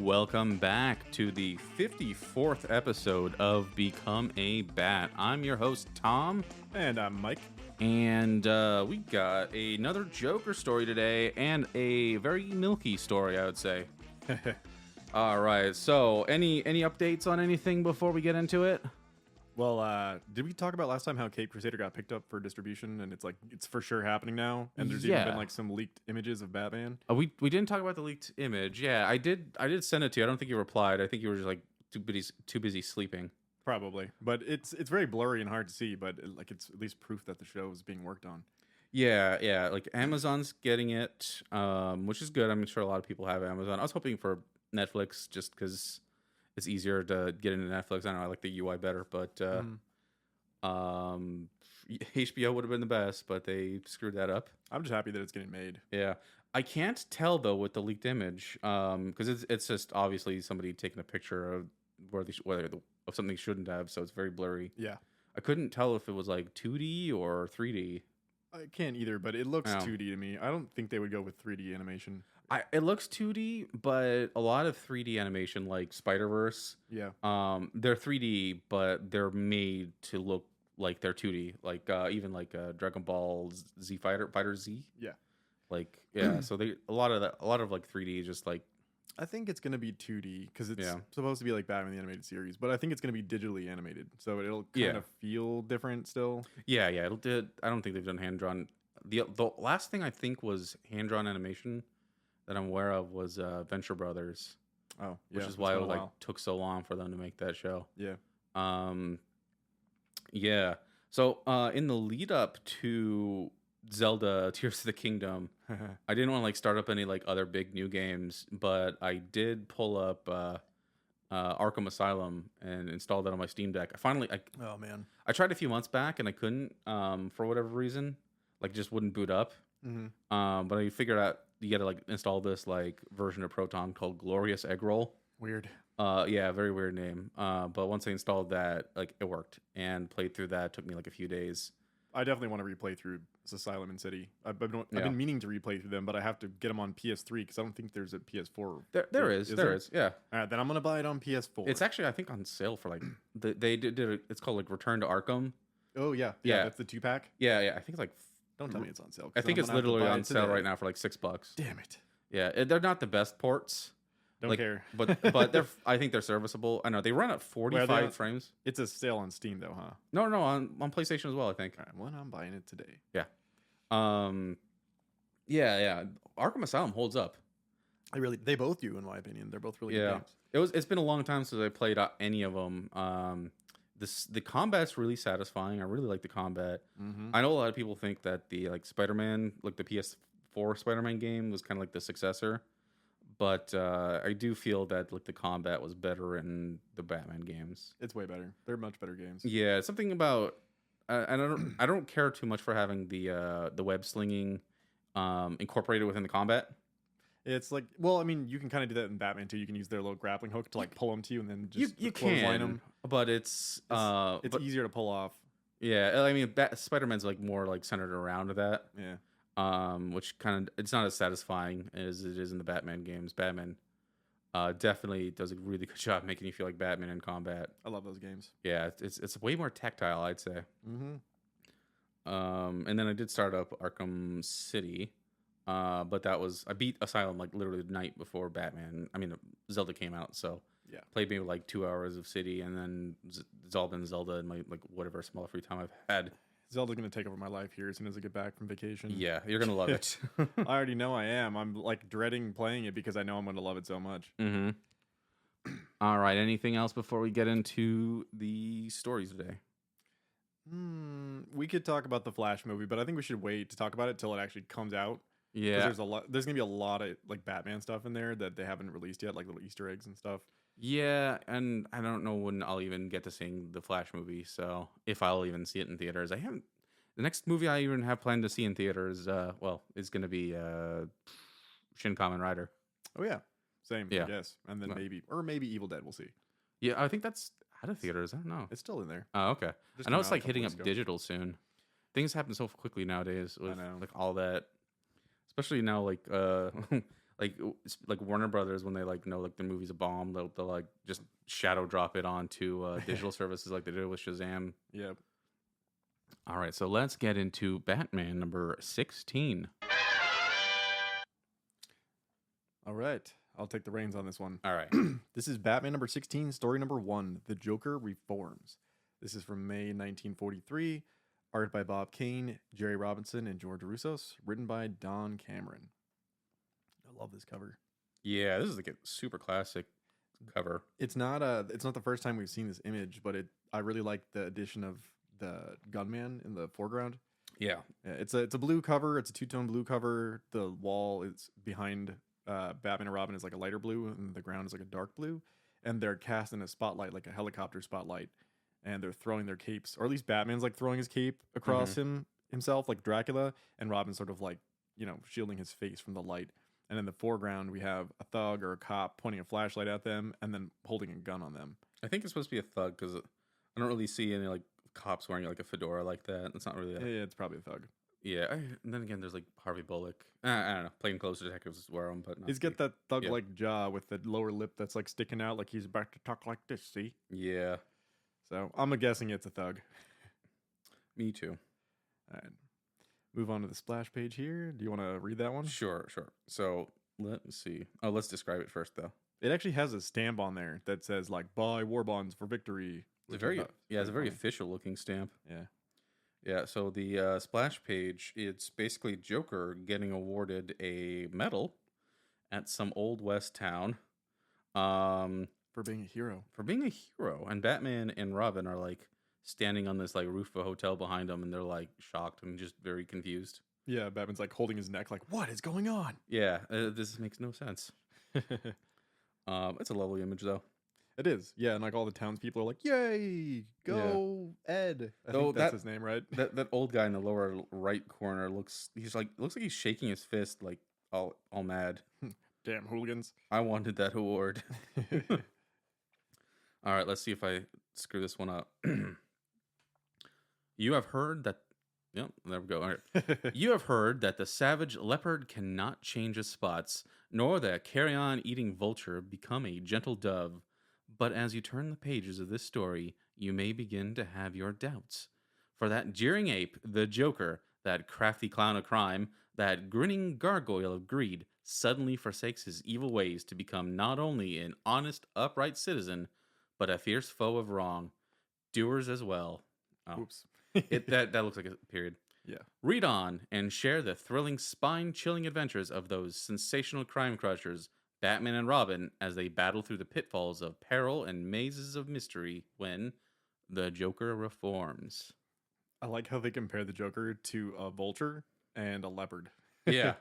Welcome back to the 54th episode of Become a Bat. I'm your host, Tom. And I'm Mike. And we got another Joker story today and a very milky story, I would say. All right, so any updates on anything before we get into it? Well, did we talk about last time how Cape Crusader got picked up for distribution and it's for sure happening now? And there's even been like some leaked images of Batman. We didn't talk about the leaked image. Yeah, I did send it to you. I don't think you replied. I think you were just like too busy sleeping. Probably, but it's very blurry and hard to see. But it's at least proof that the show is being worked on. Yeah. Like Amazon's getting it, which is good. I'm sure a lot of people have Amazon. I was hoping for Netflix just because it's easier to get into Netflix. I don't know, I like the UI better, but HBO would have been the best, but they screwed that up. I'm just happy that it's getting made. Yeah. I can't tell though with the leaked image, because it's just obviously somebody taking a picture of of something they shouldn't have, so it's very blurry. Yeah. I couldn't tell if it was like 2D or 3D. I can't either, but it looks 2D to me. I don't think they would go with 3D animation. It looks 2D, but a lot of 3D animation, like Spider-Verse, yeah, they're 3D, but they're made to look like they're 2D. Like even like Dragon Ball Z Fighter Z. Yeah, So a lot of like 3D is just like. I think it's gonna be 2D because it's supposed to be like Batman the Animated Series, but I think it's gonna be digitally animated, so it'll kind of feel different still. Yeah. I don't think they've done hand drawn. The last thing I think was hand drawn animation that I'm aware of was Venture Brothers. Oh, yeah, which is why it took so long for them to make that show. Yeah. Yeah. So in the lead up to Zelda Tears of the Kingdom, I didn't want to start up any other big new games, but I did pull up Arkham Asylum and installed that on my Steam Deck. Oh man, I tried a few months back and I couldn't for whatever reason, it just wouldn't boot up. Mm-hmm. But I figured out you got to install this version of Proton called Glorious Egg Roll. Weird. Yeah, very weird name. But once I installed that, it worked and played through that. It took me a few days. I definitely want to replay through Asylum and City. I've been meaning to replay through them, but I have to get them on PS3 because I don't think there's a PS4. There is. Yeah. All right, then I'm gonna buy it on PS4. It's actually I think on sale for they did it's called Return to Arkham. Oh yeah. That's the 2-pack. Yeah. I think it's Don't tell me it's on sale. I think it's literally on sale right now for $6. Damn it. Yeah, they're not the best ports. Don't care. but I think they're serviceable. I know they run at 45 frames. It's a sale on Steam though, huh? No, on PlayStation as well, I think. All right, well, I'm buying it today. Yeah. Yeah. Arkham Asylum holds up. They both do, in my opinion. They're both really good games. It's been a long time since I played any of them. The combat's really satisfying. I really like the combat. Mm-hmm. I know a lot of people think that the Spider-Man, the PS4 Spider-Man game was kind of the successor, but I do feel that the combat was better in the Batman games. It's way better. They're much better games. Yeah, it's something about I don't care too much for having the web slinging incorporated within the combat. It's you can kind of do that in Batman too. You can use their little grappling hook to pull them to you and then just you clothesline them. But it's easier to pull off. Yeah, I mean, Spider-Man's more centered around that. Yeah. Which it's not as satisfying as it is in the Batman games. Batman definitely does a really good job making you feel like Batman in combat. I love those games. Yeah, it's way more tactile, I'd say. Mm-hmm. And then I did start up Arkham City. But I beat Asylum literally the night before Zelda came out, so yeah, played maybe 2 hours of City, and then it's all been Zelda in my whatever small free time I've had. Zelda's gonna take over my life here as soon as I get back from vacation. Yeah, you're gonna love it. I already know I am. I'm dreading playing it because I know I'm gonna love it so much. Mm-hmm. All right. Anything else before we get into the stories today? We could talk about the Flash movie, but I think we should wait to talk about it till it actually comes out. Yeah, there's gonna be a lot of Batman stuff in there that they haven't released yet, little Easter eggs and stuff. Yeah, and I don't know when I'll even get to seeing the Flash movie, so if I'll even see it in theaters. I haven't. The next movie I even have planned to see in theaters, is going to be Shin Kamen Rider. Oh yeah, same. Yeah. I guess, and then maybe Evil Dead. We'll see. Yeah, I think that's out of theaters. I don't know. It's still in there. Oh, okay. Just I know came it's out a couple hitting weeks up ago. digital soon. Things happen so quickly nowadays with I know. all that, especially now like Warner Brothers when they like know like the movie's a bomb, they'll like just shadow drop it onto digital services like they did with Shazam. Yep. All right, so let's get into Batman number 16. All right. I'll take the reins on this one. All right. This is Batman number 16, story number 1, The Joker Reforms. This is from May 1943, art by Bob Kane, Jerry Robinson, and George Russos, written by Don Cameron. I love this cover. Yeah, this is like a super classic cover. It's not the first time we've seen this image, but I really like the addition of the gunman in the foreground. Yeah. It's a blue cover. It's a two-tone blue cover. The wall is behind Batman and Robin is like a lighter blue, and the ground is like a dark blue. And they're cast in a spotlight, like a helicopter spotlight, and they're throwing their capes, or at least Batman's like throwing his cape across himself, like Dracula, and Robin's sort of like, shielding his face from the light. And in the foreground, we have a thug or a cop pointing a flashlight at them and then holding a gun on them. I think it's supposed to be a thug because I don't really see any like cops wearing like a fedora like that. It's not really. Yeah, it's probably a thug. Yeah, and then again, there's like Harvey Bullock. I don't know. Plainclothes detectives wear them, but he's got that thug-like jaw with the lower lip that's like sticking out, like he's about to talk like this. See? Yeah. So I'm guessing it's a thug. Me too. All right. Move on to the splash page here. Do you want to read that one? Sure. So let's see. Oh, let's describe it first, though. It actually has a stamp on there that says like "Buy war bonds for victory." It's a very official looking stamp. Yeah. So the splash page, it's basically Joker getting awarded a medal at some old West town, for being a hero. And Batman and Robin are like standing on this like roof of a hotel behind them, and they're like shocked and just very confused. Yeah, Batman's like holding his neck, like, what is going on? Yeah, this makes no sense. It's a lovely image though. It is. Yeah, and like all the townspeople are like, yay, go Ed. I think that's his name, right? That old guy in the lower right corner looks like he's shaking his fist like all mad. Damn hooligans. I wanted that award. All right, let's see if I screw this one up. You have heard that. Yep, there we go. All right. You have heard that the savage leopard cannot change his spots, nor the carrion-eating vulture become a gentle dove. But as you turn the pages of this story, you may begin to have your doubts. For that jeering ape, the Joker, that crafty clown of crime, that grinning gargoyle of greed, suddenly forsakes his evil ways to become not only an honest, upright citizen, but a fierce foe of wrong. Doers as well. Oh. Oops. That looks like a period. Yeah. Read on and share the thrilling, spine-chilling adventures of those sensational crime crushers, Batman and Robin, as they battle through the pitfalls of peril and mazes of mystery when the Joker reforms. I like how they compare the Joker to a vulture and a leopard. Yeah.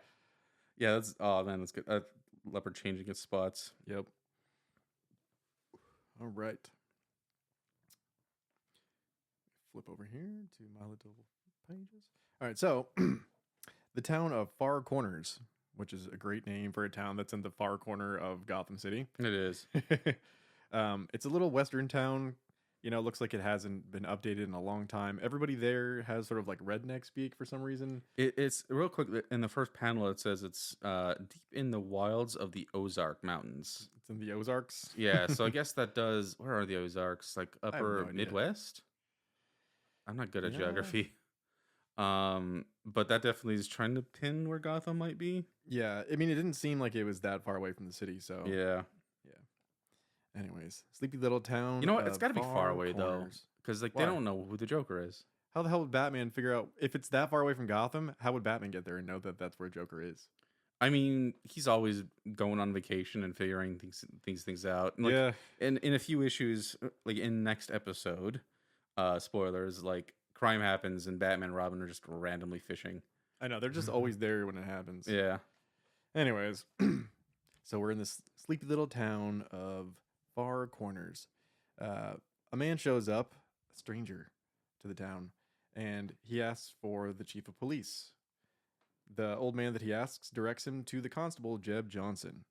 Yeah, that's good. Leopard changing its spots. Yep. All right. Flip over here to my little pages. All right, so the town of Far Corners, which is a great name for a town that's in the far corner of Gotham City. It is. It's a little western town. It looks like it hasn't been updated in a long time. Everybody there has sort of like redneck speak for some reason. It's real quick. In the first panel, it says it's deep in the wilds of the Ozark Mountains. It's in the Ozarks? Yeah, so I guess that does... Where are the Ozarks? Like upper Midwest? I'm not good at geography. But that definitely is trying to pin where Gotham might be. Yeah, I mean, it didn't seem like it was that far away from the city, so... Yeah. Anyways, sleepy little town. You know what? It's got to be far away, though. Because they don't know who the Joker is. How the hell would Batman figure out... If it's that far away from Gotham, how would Batman get there and know that that's where Joker is? I mean, he's always going on vacation and figuring things out. And yeah. In a few issues, like in next episode, spoilers, like crime happens and Batman and Robin are just randomly fishing. I know. They're just always there when it happens. Yeah. Anyways, so we're in this sleepy little town of Far Corners. A man shows up, a stranger to the town, and he asks for the chief of police. The old man that he asks directs him to the constable, Jeb Johnson.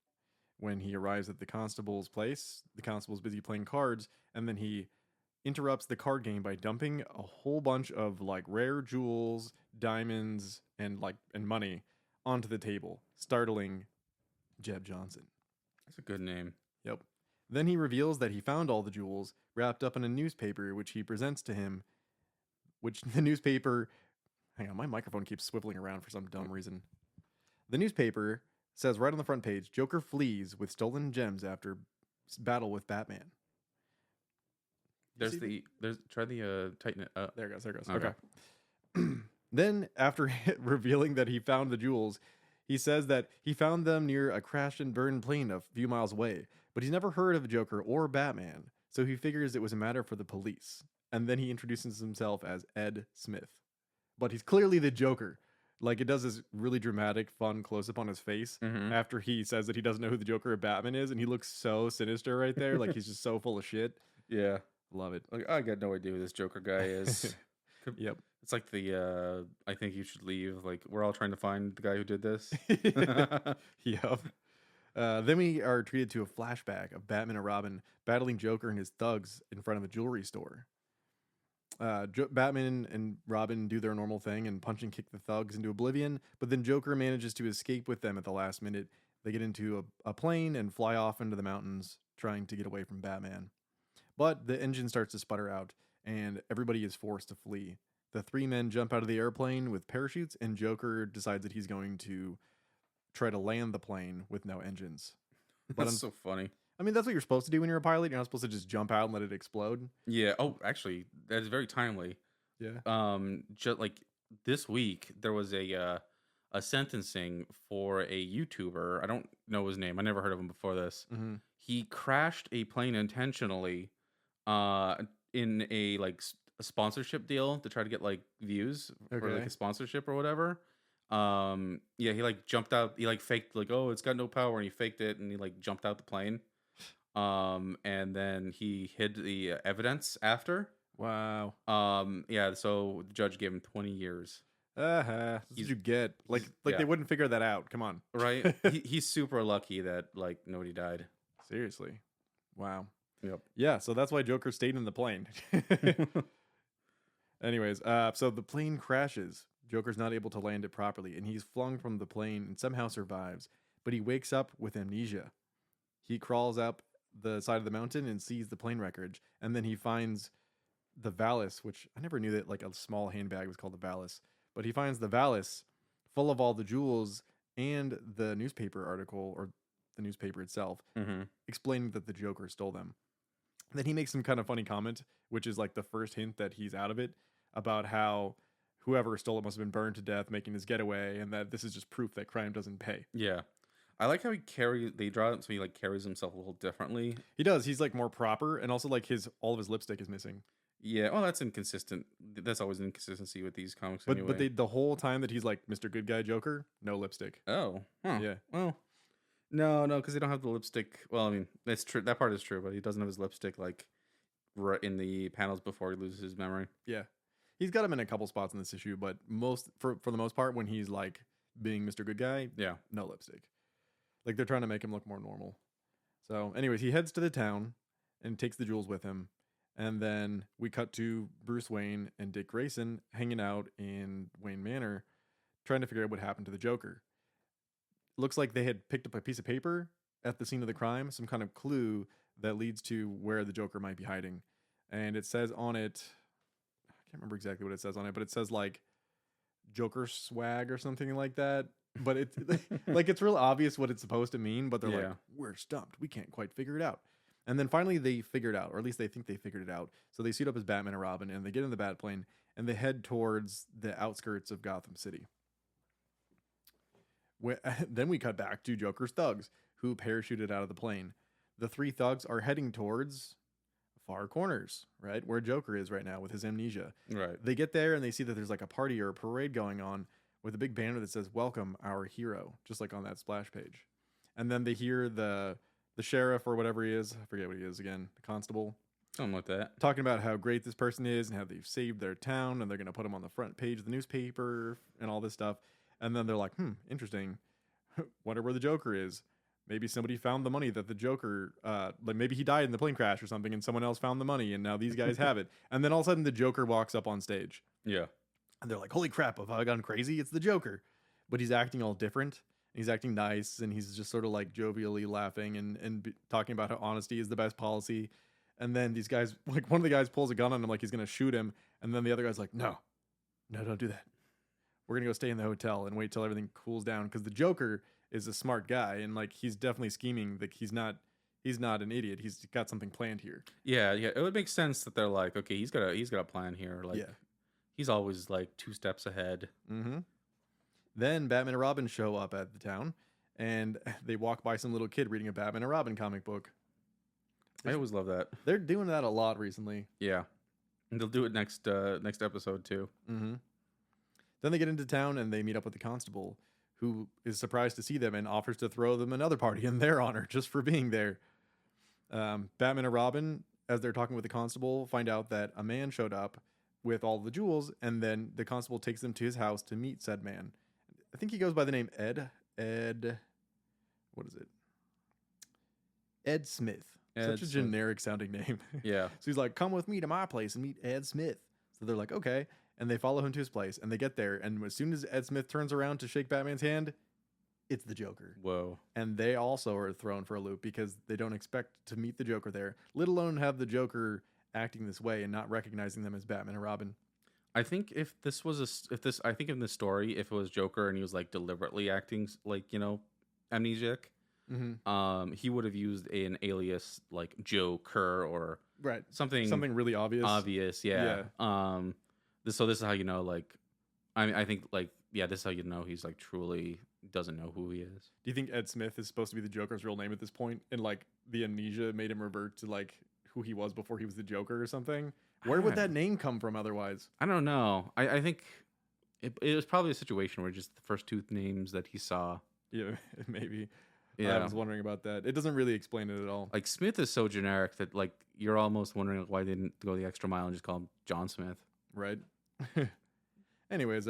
When he arrives at the constable's place, the constable's busy playing cards, and then he interrupts the card game by dumping a whole bunch of like rare jewels, diamonds, and money onto the table, startling Jeb Johnson. That's a good name. Yep. Then he reveals that he found all the jewels wrapped up in a newspaper, which he presents to him, which the newspaper... Hang on, my microphone keeps swiveling around for some dumb reason. The newspaper says right on the front page, Joker flees with stolen gems after battle with Batman. There's try the tighten it up. There it goes. Okay. Then, after revealing that he found the jewels, he says that he found them near a crashed and burned plane a few miles away, but he's never heard of Joker or Batman, so he figures it was a matter for the police. And then he introduces himself as Ed Smith. But he's clearly the Joker. Like, it does this really dramatic, fun close-up on his face after he says that he doesn't know who the Joker or Batman is, and he looks so sinister right there. Like, he's just so full of shit. Yeah. Love it. Like, I got no idea who this Joker guy is. Yep. It's like the I think you should leave. Like, we're all trying to find the guy who did this. Yep. Then we are treated to a flashback of Batman and Robin battling Joker and his thugs in front of a jewelry store. Batman and Robin do their normal thing and punch and kick the thugs into oblivion, but then Joker manages to escape with them at the last minute. They get into a plane and fly off into the mountains, trying to get away from Batman. But the engine starts to sputter out, and everybody is forced to flee. The three men jump out of the airplane with parachutes, and Joker decides that he's going to try to land the plane with no engines. But That's so funny. I mean, that's what you're supposed to do when you're a pilot. You're not supposed to just jump out and let it explode. Yeah. Oh, actually, that's very timely. Yeah. Just like this week, there was a sentencing for a YouTuber. I don't know his name. I never heard of him before this. Mm-hmm. He crashed a plane intentionally, in a a sponsorship deal to try to get like views or like Okay. a sponsorship or whatever. Yeah, he like jumped out. He like faked like, oh, it's got no power, and he faked it, and he like jumped out the plane. And then he hid the evidence after. Wow. Yeah, so the judge gave him 20 years. That's what you get. Like yeah. they wouldn't figure that out. Come on. Right? He's super lucky that like nobody died. Seriously. Wow. Yep. Yeah, so that's why Joker stayed in the plane. Anyways, so the plane crashes. Joker's not able to land it properly, and he's flung from the plane and somehow survives. But he wakes up with amnesia. He crawls up the side of the mountain and sees the plane wreckage, and then he finds the valise, which I never knew that like a small handbag was called the valise. But he finds the valise full of all the jewels and the newspaper article, or the newspaper itself, explaining that the Joker stole them. Then he makes some kind of funny comment, which is like the first hint that he's out of it, about how whoever stole it must have been burned to death making his getaway, and that this is just proof that crime doesn't pay. Yeah. I like how they draw it so he like carries himself a little differently. He does. He's like more proper, and also like all of his lipstick is missing. Yeah, well, that's inconsistent. That's always an inconsistency with these comics. But anyway. the whole time that he's like Mr. Good Guy Joker, no lipstick. Oh, huh. Yeah. Well, no, because they don't have the lipstick. Well, I mean, that's true. That part is true, but he doesn't have his lipstick like right in the panels before he loses his memory. Yeah, he's got him in a couple spots in this issue, but for the most part, when he's like being Mr. Good Guy, Yeah, no lipstick. Like they're trying to make him look more normal. So, anyways, he heads to the town and takes the jewels with him. And then we cut to Bruce Wayne and Dick Grayson hanging out in Wayne Manor, trying to figure out what happened to the Joker. Looks like they had picked up a piece of paper at the scene of the crime, some kind of clue that leads to where the Joker might be hiding. And it says on it, I can't remember exactly what it says on it, but it says like Joker swag or something like that. But it's like it's real obvious what it's supposed to mean, but they're like, we're stumped. We can't quite figure it out. And then finally they figure it out, or at least they think they figured it out. So they suit up as Batman and Robin, and they get in the Batplane, and they head towards the outskirts of Gotham City. Then we cut back to Joker's thugs, who parachuted out of the plane. The three thugs are heading towards far corners, right? Where Joker is right now with his amnesia. right. They get there, and they see that there's like a party or a parade going on with a big banner that says, "Welcome, our hero," just like on that splash page. And then they hear the sheriff or whatever he is, I forget what he is again, the constable, Something like that. talking about how great this person is and how they've saved their town and they're going to put him on the front page of the newspaper and all this stuff. And then they're like, interesting. Wonder where the Joker is. Maybe somebody found the money that the Joker, like maybe he died in the plane crash or something and someone else found the money and now these guys have it. And then all of a sudden the Joker walks up on stage. Yeah. And they're like, holy crap, have I gone crazy? It's the Joker. But he's acting all different. He's acting nice, and he's just sort of like jovially laughing and talking about how honesty is the best policy. And then these guys, like one of the guys pulls a gun on him like he's going to shoot him. And then the other guy's like, no, no, don't do that. We're going to go stay in the hotel and wait till everything cools down. Because the Joker is a smart guy, and like he's definitely scheming. Like he's not an idiot. He's got something planned here. Yeah, yeah. It would make sense that they're like, okay, he's got a plan here. Like, Yeah. he's always like 2 steps ahead. Mm-hmm. Then Batman and Robin show up at the town, and they walk by some little kid reading a Batman and Robin comic book. I always love that. They're doing that a lot recently. Yeah, and they'll do it next episode too. Mm-hmm. Then they get into town and they meet up with the constable, who is surprised to see them and offers to throw them another party in their honor just for being there. Batman and Robin, as they're talking with the constable, find out that a man showed up with all the jewels, and then the constable takes them to his house to meet said man. I think he goes by the name Ed, what is it? Ed Smith. Such a generic sounding name. Yeah. So he's like, come with me to my place and meet Ed Smith. So they're like, okay. And they follow him to his place, and they get there. And as soon as Ed Smith turns around to shake Batman's hand, it's the Joker. Whoa. And they also are thrown for a loop because they don't expect to meet the Joker there, let alone have the Joker acting this way and not recognizing them as Batman and Robin. I think if this was I think in the story, if it was Joker and he was like deliberately acting like, amnesiac, he would have used an alias like Joker or Right. something really obvious. Obvious, yeah. So this is how you know, like, I think, like, yeah, this is how you know he's like truly doesn't know who he is. Do you think Ed Smith is supposed to be the Joker's real name at this point, and like the amnesia made him revert to like who he was before he was the Joker or something? Where would that name come from otherwise? I don't know. I think it was probably a situation where just the first two names that he saw. Yeah, maybe. Yeah. I was wondering about that. It doesn't really explain it at all. Like, Smith is so generic that like you're almost wondering why they didn't go the extra mile and just call him John Smith. Right. Anyways,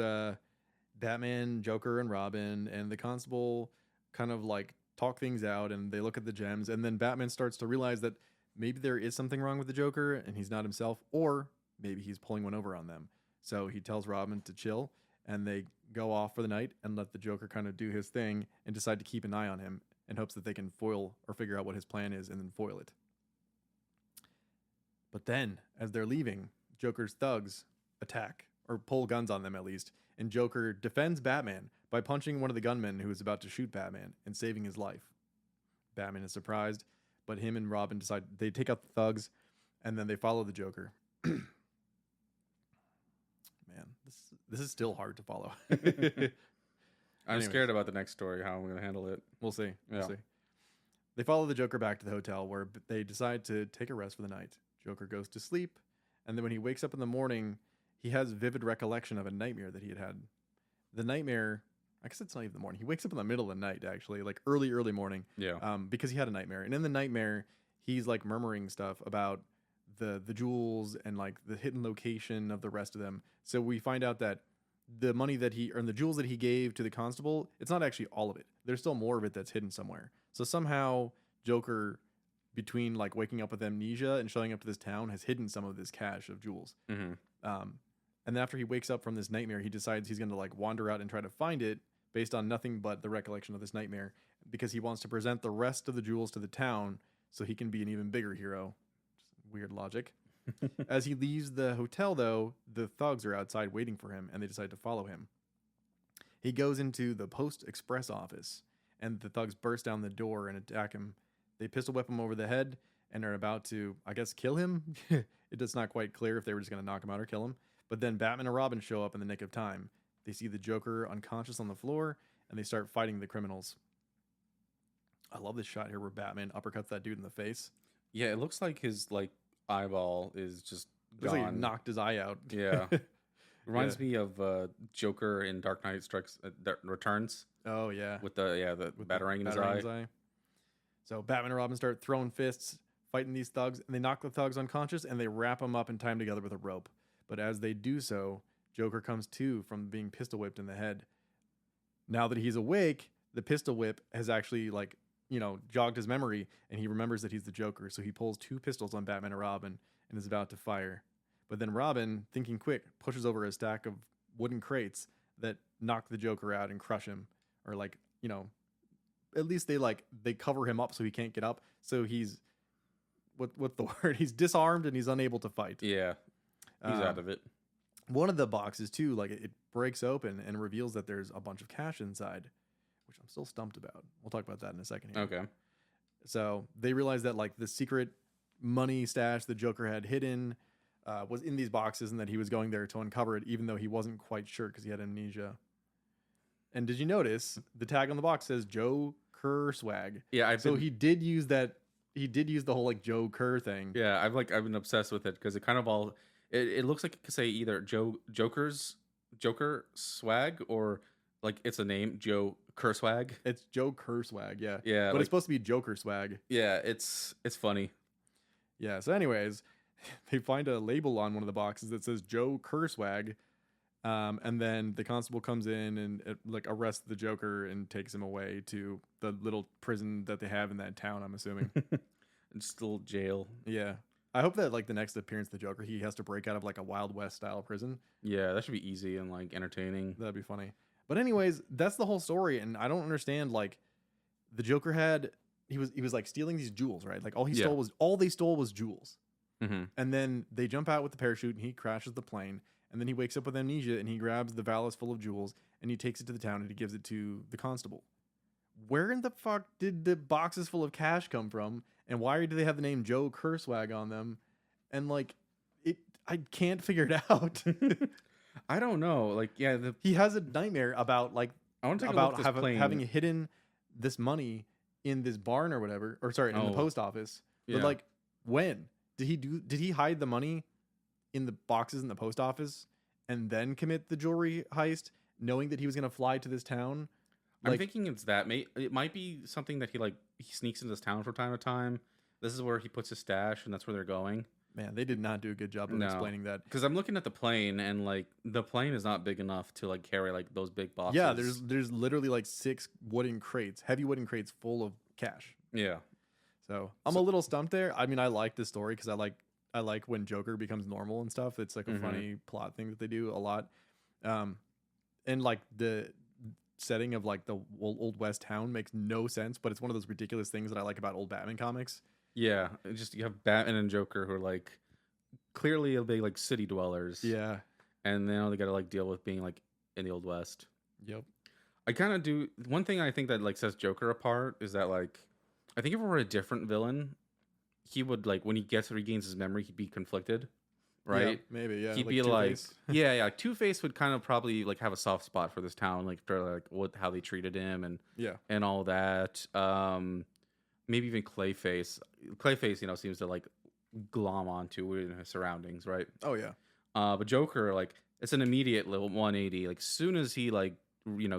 Batman, Joker, and Robin and the constable kind of like talk things out, and they look at the gems, and then Batman starts to realize that maybe there is something wrong with the Joker and he's not himself, or maybe he's pulling one over on them. So he tells Robin to chill, and they go off for the night and let the Joker kind of do his thing and decide to keep an eye on him in hopes that they can foil or figure out what his plan is and then foil it. But then, as they're leaving, Joker's thugs attack, or pull guns on them at least, and Joker defends Batman by punching one of the gunmen who is about to shoot Batman and saving his life. Batman is surprised, but him and Robin decide they take out the thugs, and then they follow the Joker. Man, this is still hard to follow. I'm scared about the next story, how I'm going to handle it. We'll see. We'll see. They follow the Joker back to the hotel, where they decide to take a rest for the night. Joker goes to sleep, and then when he wakes up in the morning, he has vivid recollection of a nightmare that he had had. The nightmare, I guess it's not even the morning. He wakes up in the middle of the night, actually, like early morning. Yeah. Because he had a nightmare. And in the nightmare, he's like murmuring stuff about the jewels and like the hidden location of the rest of them. So we find out that the money that the jewels that he gave to the constable, it's not actually all of it. There's still more of it that's hidden somewhere. So somehow Joker, between like waking up with amnesia and showing up to this town, has hidden some of this cache of jewels. And then after he wakes up from this nightmare, he decides he's going to like wander out and try to find it based on nothing but the recollection of this nightmare, because he wants to present the rest of the jewels to the town so he can be an even bigger hero. Weird logic. As he leaves the hotel, though, the thugs are outside waiting for him, and they decide to follow him. He goes into the Post Express office, and the thugs burst down the door and attack him. They pistol whip him over the head and are about to, I guess, kill him. It's not quite clear if they were just going to knock him out or kill him. But then Batman and Robin show up in the nick of time. They see the Joker unconscious on the floor, and they start fighting the criminals. I love this shot here where Batman uppercuts that dude in the face. Yeah, it looks like his like eyeball is just Looks gone. like he knocked his eye out. Yeah. Reminds me of Joker in Dark Knight Returns. Oh yeah, with the batarang in his eye. So Batman and Robin start throwing fists, fighting these thugs, and they knock the thugs unconscious, and they wrap them up and tie them together with a rope. But as they do so, Joker comes to from being pistol whipped in the head. Now that he's awake, the pistol whip has actually jogged his memory, and he remembers that he's the Joker. So he pulls 2 pistols on Batman and Robin and is about to fire. But then Robin, thinking quick, pushes over a stack of wooden crates that knock the Joker out and crush him, or like you know, at least they cover him up so he can't get up. So he's what's the word? He's disarmed and he's unable to fight. Yeah, he's out of it. One of the boxes too, like it breaks open and reveals that there's a bunch of cash inside, which I'm still stumped about. We'll talk about that in a second here. Okay. So they realize that like the secret money stash the Joker had hidden was in these boxes, and that he was going there to uncover it, even though he wasn't quite sure because he had amnesia. And did you notice the tag on the box says Joe Kerr swag? Yeah, he did use that. He did use the whole like Joe Kerr thing. Yeah, I've been obsessed with it because it kind of all it looks like it could say either Joker swag, or like it's a name, Joe Kerr swag. It's Joe Kerr swag, yeah. Yeah, but it's supposed to be Joker swag. Yeah, it's funny. Yeah. So, anyways, they find a label on one of the boxes that says Joe Kerr swag, and then the constable comes in and like arrests the Joker and takes him away to the little prison that they have in that town, I'm assuming. Just a little jail. Yeah. I hope that like the next appearance of the Joker, he has to break out of like a Wild West style prison. Yeah, that should be easy and like entertaining. That'd be funny. But anyways, that's the whole story, and I don't understand. Like, the Joker he was like stealing these jewels, right? Like all they stole was jewels. Mm-hmm. And then they jump out with the parachute, and he crashes the plane. And then he wakes up with amnesia, and he grabs the valise full of jewels, and he takes it to the town, and he gives it to the constable. Where in the fuck did the boxes full of cash come from? And why do they have the name Joe Kerswag on them? And like, I can't figure it out. I don't know. Like, yeah, he has a nightmare about like I want to take about having hidden this money in this barn or whatever, or sorry, in the post office. Yeah. But like, when did he hide the money in the boxes in the post office and then commit the jewelry heist, knowing that he was going to fly to this town? Like, I'm thinking it's that. It might be something that he sneaks into this town from time to time. This is where he puts his stash, and that's where they're going. Man, they did not do a good job of explaining that. Because I'm looking at the plane, and like the plane is not big enough to like carry like those big boxes. Yeah, there's literally like 6 heavy wooden crates full of cash. Yeah. So I'm a little stumped there. I mean, I like this story because I like when Joker becomes normal and stuff. It's like a funny plot thing that they do a lot. And like the setting of like the old West town makes no sense, but it's one of those ridiculous things that I like about old Batman comics. Yeah, just you have Batman and Joker who are like clearly big like city dwellers. Yeah, and now they got to like deal with being like in the old West. Yep. I kind of do one thing I think that like sets Joker apart is that like I think if it were a different villain, he would like when he regains his memory, he'd be conflicted. Right? Yeah, maybe, yeah. He'd be like, yeah. Two-Face would kind of probably like have a soft spot for this town, like for like how they treated him and all that. Maybe even Clayface. Clayface, seems to like glom onto his surroundings, right? Oh yeah. But Joker, like, it's an immediate little 180. Like, soon as he like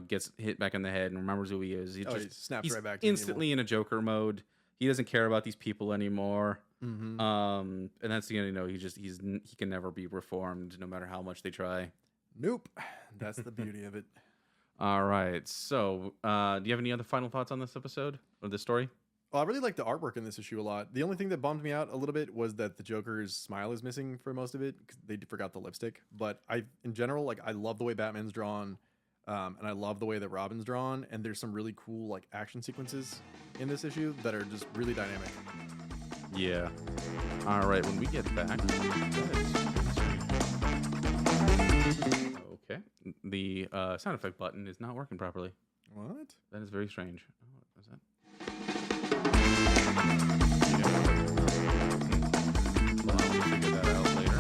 gets hit back in the head and remembers who he is, he snaps right back to instantly in a Joker mode. He doesn't care about these people anymore. Mm-hmm. And that's he can never be reformed no matter how much they try. Nope. That's the beauty of it. All right. So, do you have any other final thoughts on this episode or this story? Well, I really like the artwork in this issue a lot. The only thing that bummed me out a little bit was that the Joker's smile is missing for most of it because they forgot the lipstick. But in general, like I love the way Batman's drawn, and I love the way that Robin's drawn. And there's some really cool like action sequences in this issue that are just really dynamic. Yeah. All right. When we get back. Okay. The sound effect button is not working properly. What? That is very strange. Oh, what is that? Well, I'll figure that out later.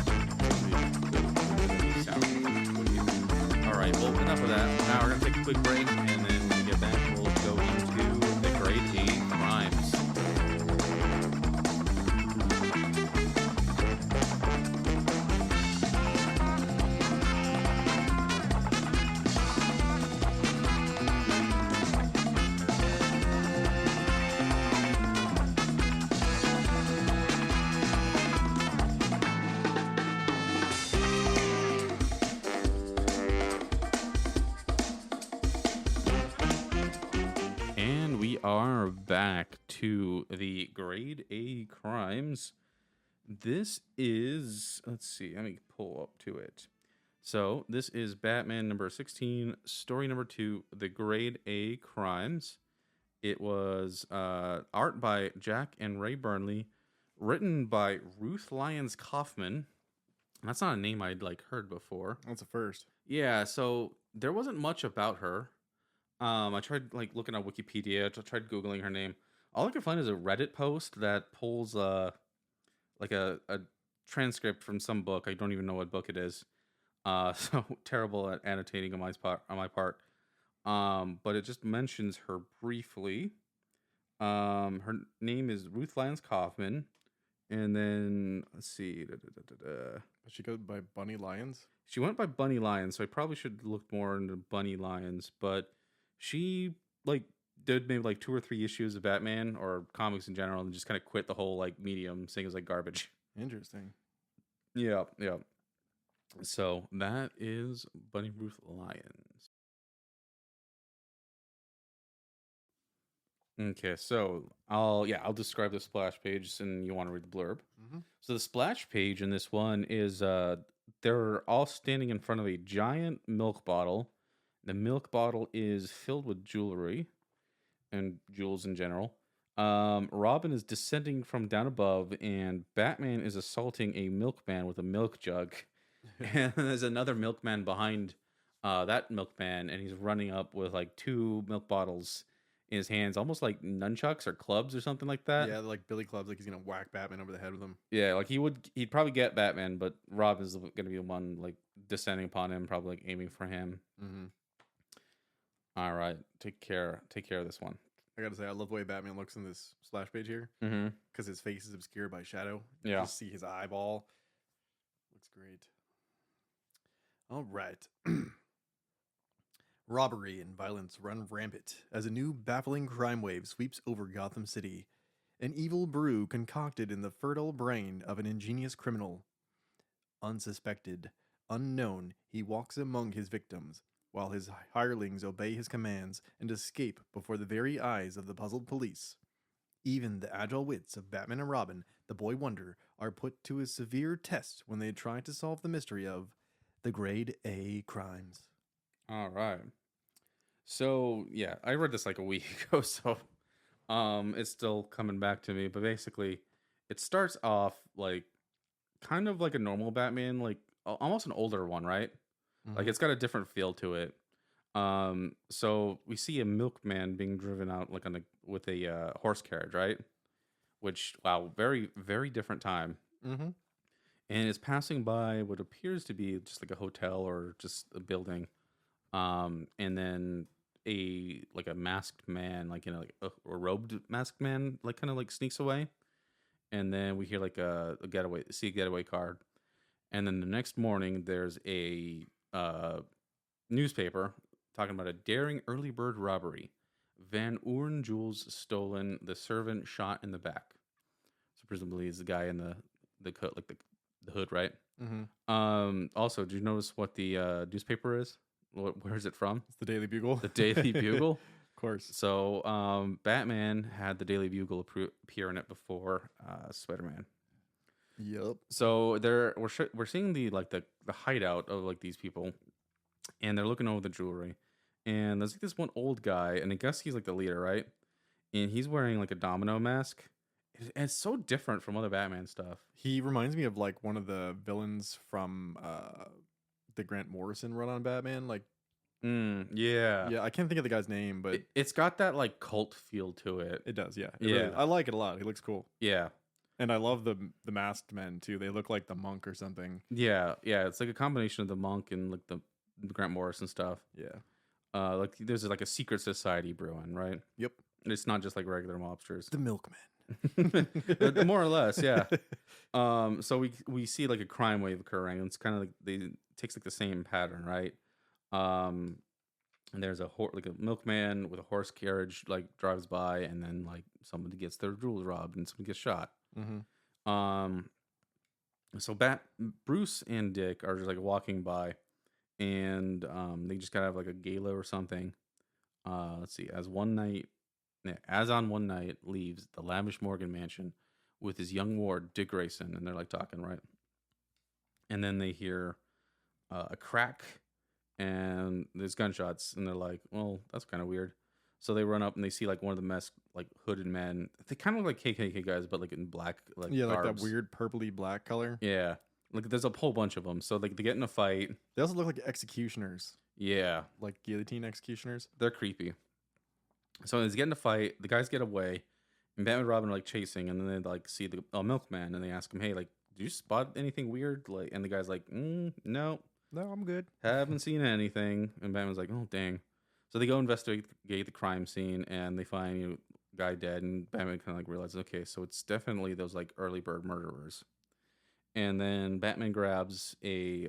All right. Well, enough of that. Now we're going to take a quick break, and then when we get back, we'll go into the grade A crimes. Are back to the grade A crimes. This is, let's see, let me pull up to it. So this is Batman number 16, story number 2, The Grade A Crimes. It was art by Jack and Ray Burnley, written by Ruth Lyons Kaufman. That's not a name I'd like heard before. That's a first. Yeah, so there wasn't much about her. I tried like looking on Wikipedia, tried googling her name. All I could find is a Reddit post that pulls like a transcript from some book. I don't even know what book it is. So terrible at annotating on my part. But it just mentions her briefly. Her name is Ruth Lyons Kaufman, and then let's see. She goes by Bunny Lyons. She went by Bunny Lyons, so I probably should look more into Bunny Lyons. But she like did maybe like 2 or 3 issues of Batman or comics in general, and just kind of quit the whole like medium, saying it was like garbage. Interesting. Yeah, yeah. So that is Bunny Ruth Lyons. Okay, so I'll describe the splash page and you want to read the blurb. Mm-hmm. So the splash page in this one is they're all standing in front of a giant milk bottle. The milk bottle is filled with jewelry and jewels in general. Robin is descending from down above, and Batman is assaulting a milkman with a milk jug. And there's another milkman behind that milkman, and he's running up with like 2 milk bottles in his hands, almost like nunchucks or clubs or something like that. Yeah, like Billy Clubs, like he's gonna whack Batman over the head with them. Yeah, like he'd probably get Batman, but Robin's gonna be the one like descending upon him, probably like aiming for him. Mm-hmm. All right, take care of this one. I gotta say, I love the way Batman looks in this splash page here Mm-hmm. because his face is obscured by shadow. You Yeah. just see his eyeball. Looks great. All right. Robbery and violence run rampant as a new baffling crime wave sweeps over Gotham City. An evil brew concocted in the fertile brain of an ingenious criminal. Unsuspected, unknown, he walks among his victims, while his hirelings obey his commands and escape before the very eyes of the puzzled police. Even the agile wits of Batman and Robin, the Boy Wonder, are put to a severe test when they try to solve the mystery of the Grade A crimes. All right. So yeah, I read this like a week ago, so it's still coming back to me. But basically, it starts off like kind of like a normal Batman, like almost an older one, right? Like it's got a different feel to it. So we see a milkman being driven out like with a horse carriage, right? Which wow, very very different time. Mm-hmm. And it's passing by what appears to be just like a hotel or just a building. And then a masked man, like like a robed masked man, like kind of like sneaks away. And then we hear like a getaway car. And then the next morning, there's a newspaper talking about a daring early bird robbery. Van Oorn jewels stolen. The servant shot in the back. So presumably, it's the guy in the coat, like the hood, right? Mm-hmm. Also, did you notice what the newspaper is? Where is it from? It's the Daily Bugle. The Daily Bugle. Of course. So, Batman had the Daily Bugle appear in it before Spider-Man. Yep. So we're seeing the hideout of like these people, and they're looking over the jewelry, and there's like this one old guy, and I guess he's like the leader, right? And he's wearing like a domino mask. And it's so different from other Batman stuff. He reminds me of like one of the villains from the Grant Morrison run on Batman. Like, yeah, I can't think of the guy's name, but it's got that like cult feel to it. it does. Yeah, Yeah. really- I like it a lot. He looks cool, Yeah, and I love the masked men too. They look like the monk or something. yeah. It's like a combination of the monk and like the Grant Morrison stuff. Yeah. Like there's like a secret society brewing, right? Yep. It's not just like regular mobsters. The milkman. More or less, yeah. So we see like a crime wave occurring, and it's kind of like it takes like the same pattern, right? And there's like a milkman with a horse carriage like drives by, and then like somebody gets their jewels robbed, and somebody gets shot. Mm-hmm. So Bruce and Dick are just like walking by, and they just gotta have like a gala or something. Let's see. As on one night leaves the lavish Morgan mansion with his young ward Dick Grayson, and they're like talking, right? And then they hear a crack, and there's gunshots, and they're like, "Well, that's kind of weird." So they run up and they see like one of the masked, like hooded men. They kind of look like KKK guys, but like in black, like Yeah, like that garbs. weird purpley black color. Yeah, like there's a whole bunch of them. So like they get in a fight. They also look like executioners, Yeah, like guillotine executioners. they're creepy. So as they get in a fight, the guys get away, and Batman and Robin are like chasing, and then they like see the milkman, and they ask him, "Hey, like, did you spot anything weird?" Like, and the guy's like, "No, No, I'm good. haven't seen anything." And Batman's like, "Oh, dang." So they go investigate the crime scene, and they find guy dead, and Batman kind of like realizes, okay, so it's definitely those like early bird murderers. And then Batman grabs a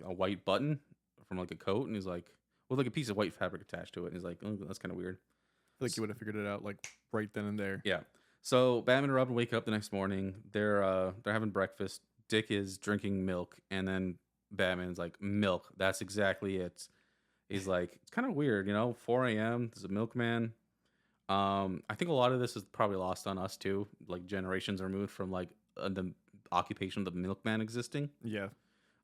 white button from like a coat, and he's like, with like a piece of white fabric attached to it, and he's like, "Oh, that's kind of weird." I feel like you would have figured it out like right then and there. Yeah. So Batman and Robin wake up the next morning. They're having breakfast. Dick is drinking milk, and then Batman's like, "Milk. That's exactly it." He's like, "It's kind of weird, 4 a.m. There's a milkman." I think a lot of this is probably lost on us too, like generations removed from like the occupation of the milkman existing. Yeah.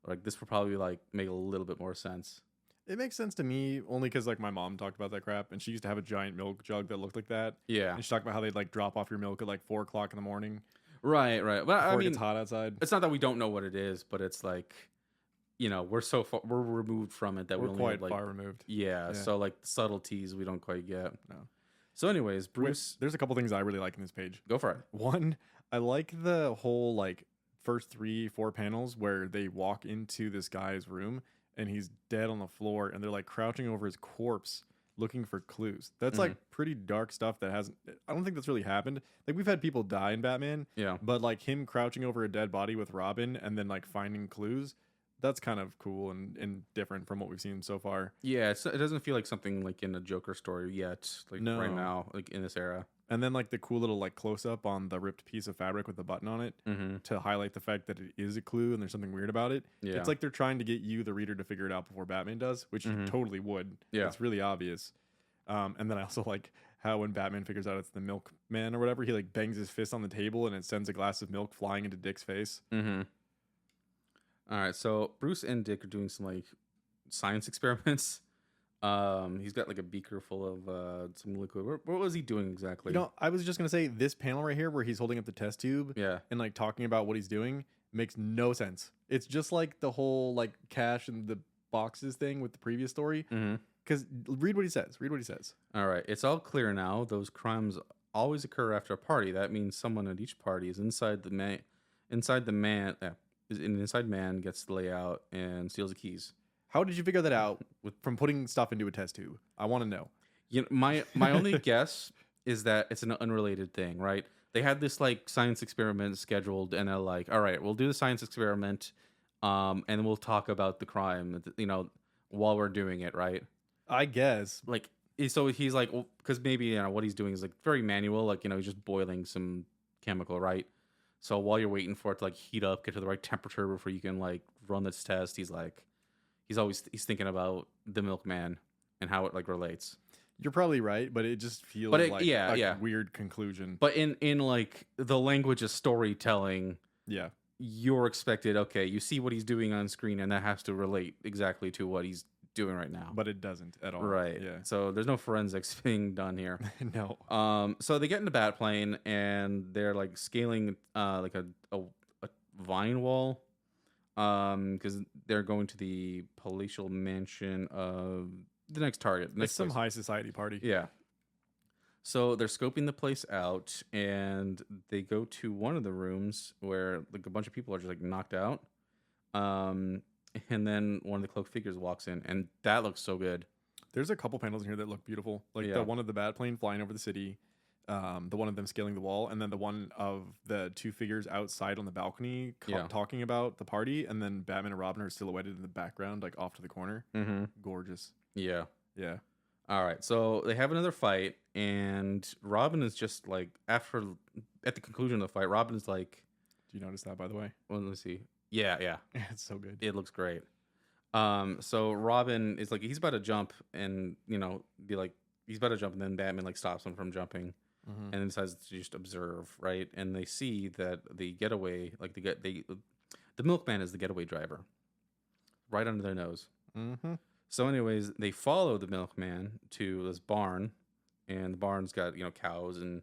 Like this would probably like make a little bit more sense. It makes sense to me only because like my mom talked about that crap, and she used to have a giant milk jug that looked like that. Yeah. And she talked about how they'd like drop off your milk at like 4 o'clock in the morning Right. But I before it mean, gets hot outside. it's not that we don't know what it is, but it's like, we're so far, we're removed from it that We're we only quite have, like, far removed. yeah. Yeah. So like the subtleties we don't quite get. No. So, anyways, Bruce, There's a couple things I really like in this page. go for it. One, I like the whole like first 3-4 panels where they walk into this guy's room and he's dead on the floor and they're like crouching over his corpse looking for clues. That's like pretty dark stuff that hasn't, I don't think that's really happened. Like we've had people die in Batman, Yeah. but like him crouching over a dead body with Robin and then like finding clues, that's kind of cool and different from what we've seen so far. Yeah. It doesn't feel like something like in a Joker story yet, like No. right now, like in this era. And then like the cool little like close up on the ripped piece of fabric with the button on it to highlight the fact that it is a clue and there's something weird about it. Yeah. It's like they're trying to get you, the reader, to figure it out before Batman does, which you totally would. Yeah. It's really obvious. And then I also like how when Batman figures out it's the milkman or whatever, he like bangs his fist on the table and it sends a glass of milk flying into Dick's face. All right. So Bruce and Dick are doing some like science experiments. He's got like a beaker full of some liquid. What was he doing exactly? I was just gonna say this panel right here where he's holding up the test tube Yeah. and like talking about what he's doing makes no sense. It's just like the whole like cash and the boxes thing with the previous story. Because read what he says. Read what he says. All right. It's all clear now. Those crimes always occur after a party. That means someone at each party is inside the man. An inside man gets the layout and steals the keys. How did you figure that out from putting stuff into a test tube? I want to know. My only guess is that it's an unrelated thing, right? They had this like science experiment scheduled, and they're like, "All right, we'll do the science experiment, and then we'll talk about the crime, while we're doing it, right?" I guess. Like, so he's like, because maybe what he's doing is like very manual, like he's just boiling some chemical, right? So while you're waiting for it to like heat up, get to the right temperature before you can like run this test, he's thinking about the milkman and how it like relates. You're probably right, but it just feels like a weird conclusion. But in like the language of storytelling, yeah, you're expected, okay, you see what he's doing on screen and that has to relate exactly to what he's doing right now. But it doesn't at all. Right. Yeah. So there's no forensics being done here. No. So they get in the bat plane and they're like scaling like a vine wall. Because they're going to the palatial mansion of the next target. It's some high society party. Yeah. So they're scoping the place out, and they go to one of the rooms where like a bunch of people are just like knocked out. And then one of the cloaked figures walks in, and that looks so good. There's a couple panels in here that look beautiful, like the one of the bat plane flying over the city. The one of them scaling the wall, and then the one of the two figures outside on the balcony talking about the party, and then Batman and Robin are silhouetted in the background, like off to the corner. Gorgeous. Yeah. Yeah. All right, so they have another fight, and Robin is just like at the conclusion of the fight, Robin is like, do you notice that, by the way? Well, let me see. Yeah. It's so good. It looks great. So Robin is like, he's about to jump and be like, he's about to jump, and then Batman like stops him from jumping. And then decides to just observe, right? And they see that the getaway, like the milkman is the getaway driver. right under their nose. Mm-hmm. So, anyways, they follow the milkman to this barn, and the barn's got cows, and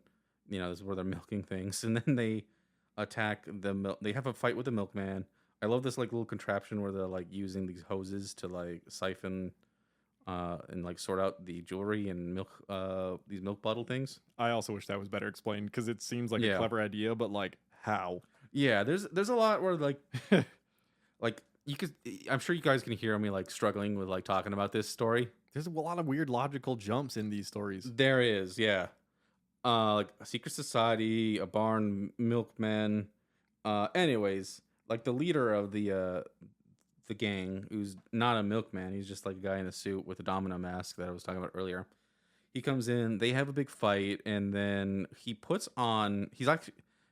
this is where they're milking things, and then they attack the milk. They have a fight with the milkman. I love this like little contraption where they're like using these hoses to like siphon and like sort out the jewelry and milk these milk bottle things. I also wish that was better explained because it seems like a Yeah. clever idea, but like how? Yeah, there's a lot where like you could I'm sure you guys can hear me like struggling with like talking about this story. There's a lot of weird logical jumps in these stories. There is, yeah. Like a secret society, a barn, milkman. Anyways, like the leader of the gang, who's not a milkman, he's just like a guy in a suit with a domino mask that I was talking about earlier. He comes in, they have a big fight, and then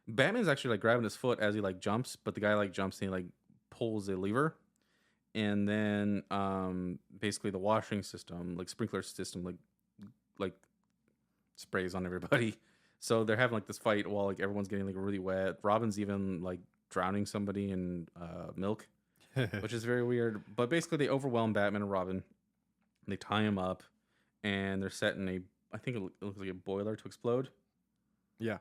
Batman's actually like grabbing his foot as he like jumps, but the guy like jumps and he like pulls a lever, and then basically the washing system, like sprinkler system, like sprays on everybody. So they're having like this fight while like everyone's getting like really wet. Robin's even like drowning somebody in milk, which is very weird. But basically they overwhelm Batman and Robin. They tie him up, and they're setting I think it looks like a boiler to explode. Yeah.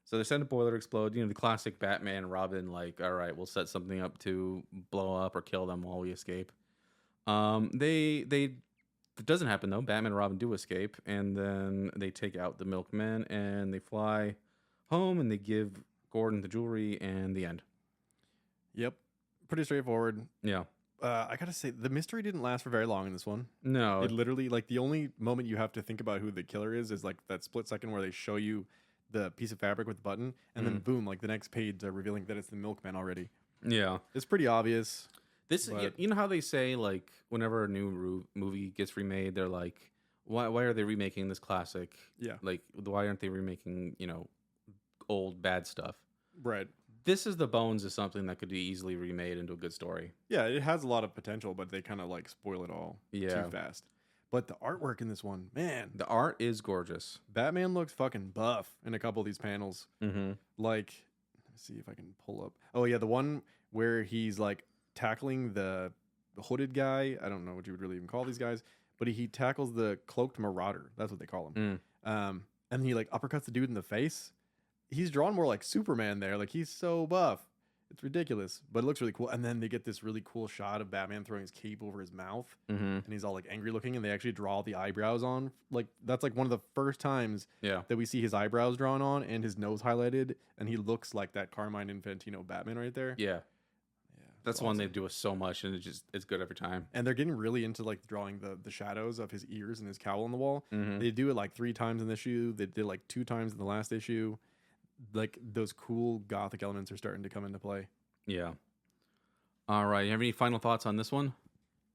So they're setting a boiler to explode. The classic Batman and Robin, like, all right, we'll set something up to blow up or kill them while we escape. It doesn't happen though. Batman and Robin do escape, and then they take out the milkman and they fly home, and they give Gordon the jewelry, and the end. Yep. Pretty straightforward. Yeah. I gotta say, the mystery didn't last for very long in this one. No. It literally, like, the only moment you have to think about who the killer is like that split second where they show you the piece of fabric with the button, and then boom, like the next page they're revealing that it's the milkman already. Yeah. It's pretty obvious. This, you know how they say, like, whenever a new movie gets remade, they're like, why are they remaking this classic? Yeah. Like, why aren't they remaking, old bad stuff? Right. This is the bones of something that could be easily remade into a good story. Yeah, it has a lot of potential, but they kind of like spoil it all too fast. But the artwork in this one, man. The art is gorgeous. Batman looks fucking buff in a couple of these panels. Mm-hmm. Like, let me see if I can pull up. Oh, yeah, the one where he's like tackling the hooded guy. I don't know what you would really even call these guys, but he tackles the cloaked marauder. That's what they call him. And he like uppercuts the dude in the face. He's drawn more like Superman there. Like, he's so buff. It's ridiculous, but it looks really cool. And then they get this really cool shot of Batman throwing his cape over his mouth, and he's all like angry looking, and they actually draw the eyebrows on. Like, that's like one of the first times that we see his eyebrows drawn on and his nose highlighted, and he looks like that Carmine Infantino Batman right there. Yeah. That's awesome. One they do with so much, and it's good every time. And they're getting really into like drawing the shadows of his ears and his cowl on the wall. They do it like 3 times in this issue. They did like 2 times in the last issue. Like, those cool gothic elements are starting to come into play. Yeah. All right. You have any final thoughts on this one?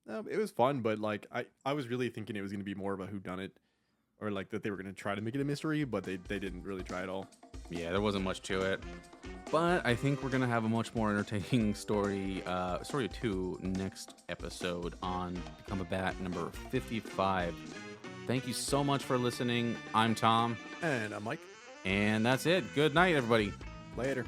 It was fun, but like I was really thinking it was going to be more of a whodunit, or like that they were going to try to make it a mystery, but they didn't really try at all. Yeah, there wasn't much to it. But I think we're going to have a much more entertaining story 2 next episode on Become a Bat number 55. Thank you so much for listening. I'm Tom. And I'm Mike. And that's it. Good night, everybody. Later.